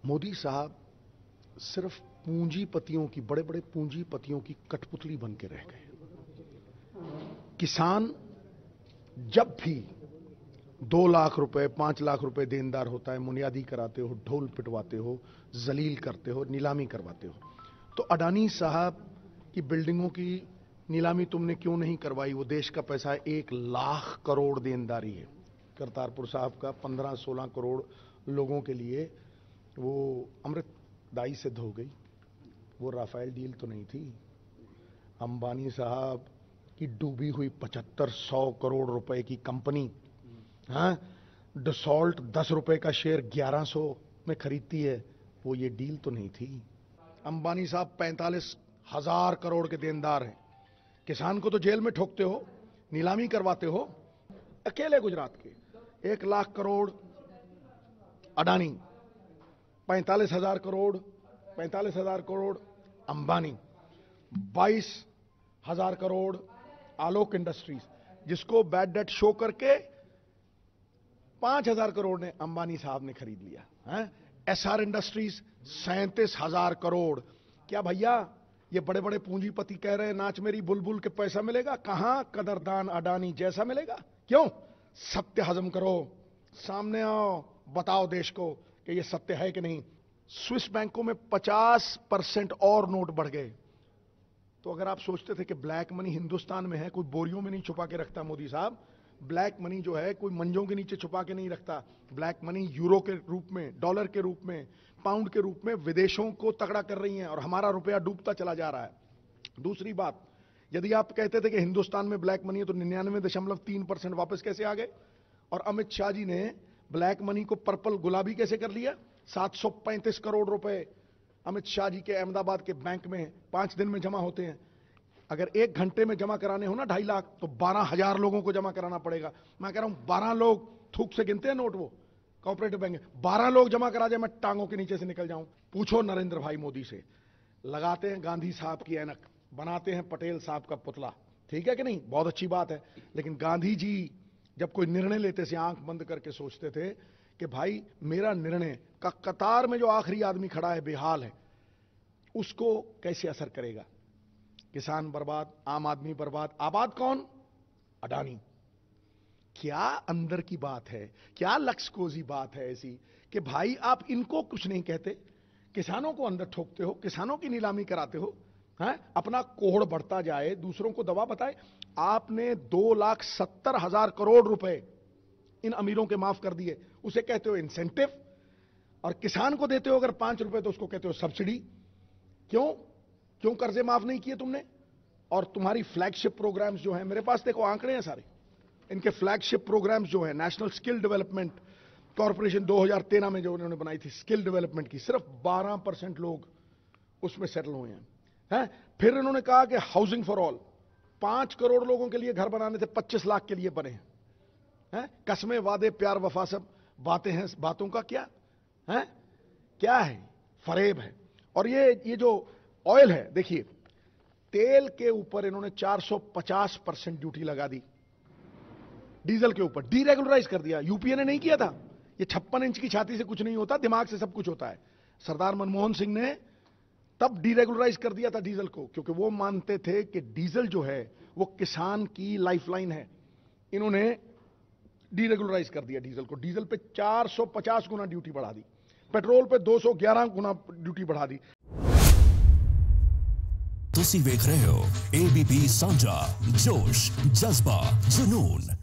मोदी साहब सिर्फ पूंजीपतियों की, बड़े बड़े पूंजीपतियों की कठपुतली बन के रह गए। किसान जब भी 2 लाख रुपए 5 लाख रुपए देनदार होता है, मुनियादी कराते हो, ढोल पिटवाते हो, जलील करते हो, नीलामी करवाते हो। तो अडानी साहब की बिल्डिंगों की नीलामी तुमने क्यों नहीं करवाई? वो देश का पैसा है, 1 लाख करोड़ देनदारी है करतारपुर साहब का, 15-16 करोड़ लोगों के लिए वो अमृतदायी सिद्ध हो गई। वो राफेल डील तो नहीं थी। अंबानी साहब की डूबी हुई 7500 करोड़ रुपए की कंपनी, हाँ, डसॉल्ट 10 रुपए का शेयर 1100 में खरीदती है, वो ये डील तो नहीं थी। अंबानी साहब 45,000 करोड़ के देनदार हैं। किसान को तो जेल में ठोकते हो, नीलामी करवाते हो। अकेले गुजरात के 1 लाख करोड़ अडानी, 45,000 करोड़ अंबानी, 22,000 करोड़ आलोक इंडस्ट्रीज, जिसको बैड डेट शो करके 5,000 करोड़ ने अंबानी साहब ने खरीद लिया है। SR industries 37,000 crore. क्या भैया ये बड़े बड़े पूंजीपति कह रहे हैं नाच मेरी बुलबुल के पैसा मिलेगा? कहां कदरदान अडानी जैसा मिलेगा? क्यों? सत्य हजम करो, सामने आओ, बताओ देश को कि ये सत्य है कि नहीं। स्विस बैंकों में 50% और नोट बढ़ गए। तो अगर आप सोचते थे कि ब्लैक मनी हिंदुस्तान में है, कोई बोरियों में नहीं छुपा के रखता मोदी साहब, ब्लैक मनी जो है कोई मंजों के नीचे छुपा के नहीं रखता। ब्लैक मनी यूरो के रूप में, डॉलर के रूप में, पाउंड के रूप में विदेशों को तगड़ा कर रही हैं और हमारा रुपया डूबता चला जा रहा है। दूसरी बात, यदि आप कहते थे कि हिंदुस्तान में ब्लैक मनी है तो 99.3% वापस कैसे आ गए? और अमित शाह जी ने ब्लैक मनी को पर्पल गुलाबी कैसे कर लिया? 735 करोड़ रुपए अमित शाह जी के अहमदाबाद के बैंक में 5 दिन में जमा होते हैं। अगर 1 घंटे में जमा कराने हो ना 2.5 लाख, तो 12,000 लोगों को जमा कराना पड़ेगा। मैं कह रहा हूं 12 लोग थूक से गिनते हैं नोट, वो कोऑपरेटिव बैंक 12 लोग जमा करा जाए, मैं टांगों के नीचे से निकल जाऊं। पूछो नरेंद्र भाई मोदी से। लगाते हैं गांधी साहब की ऐनक, बनाते हैं पटेल साहब का पुतला, ठीक है कि नहीं? बहुत अच्छी बात है। लेकिन गांधी जी जब कोई निर्णय लेते थे, आंख बंद करके सोचते थे कि भाई मेरा निर्णय का कतार में जो आखिरी आदमी खड़ा है, बेहाल है, उसको कैसे असर करेगा? किसान बर्बाद, आम आदमी बर्बाद, आबाद कौन? अडानी। क्या अंदर की बात है, क्या लक्ष्यकोजी बात है ऐसी कि भाई आप इनको कुछ नहीं कहते, किसानों को अंदर ठोकते हो, किसानों की नीलामी कराते हो, हैं? अपना कोहड़ बढ़ता जाए, दूसरों को दवा बताए। आपने 2,70,000 करोड़ रुपए इन अमीरों के माफ कर दिए, उसे कहते हो इंसेंटिव। और किसान को देते हो अगर 5 रुपए तो उसको कहते हो सब्सिडी। क्यों कर्जे माफ नहीं किए तुमने? और तुम्हारी फ्लैगशिप प्रोग्राम्स जो हैं, मेरे पास देखो आंकड़े हैं सारे, इनके फ्लैगशिप प्रोग्राम्स जो है, नेशनल स्किल डेवलपमेंट कॉर्पोरेशन 2013 में जो उन्होंने बनाई थी स्किल डेवलपमेंट की, सिर्फ 12% लोग उसमें सेटल हुए हैं। फिर उन्होंने कहा कि हाउसिंग फॉर ऑल, 5 करोड़ लोगों के लिए घर बनाने थे, 25 लाख के लिए बने हैं। कस्में, वादे, प्यार, वफा, सब बातें हैं, बातों का क्या है? क्या है? फरेब है। और ये जो ऑयल है, देखिए तेल के ऊपर इन्होंने 450% ड्यूटी लगा दी, डीजल के ऊपर डीरेगुलराइज कर दिया। यूपीए ने नहीं किया था। ये 56 इंच की छाती से कुछ नहीं होता, दिमाग से सब कुछ होता है। सरदार मनमोहन सिंह ने तब डीरेगुलराइज कर दिया था डीजल को, क्योंकि वो मानते थे कि डीजल जो है वो किसान की लाइफलाइन है। इन्होंने डीरेगुलराइज कर दिया डीजल को। डीजल पे 450 गुना ड्यूटी बढ़ा दी, पेट्रोल पे 211 गुना ड्यूटी बढ़ा दी। ਤੁਸੀਂ ਵੇਖ ਰਹੇ ਹੋ ABP ਸਾਂਝਾ, जोश, जज्बा, जुनून।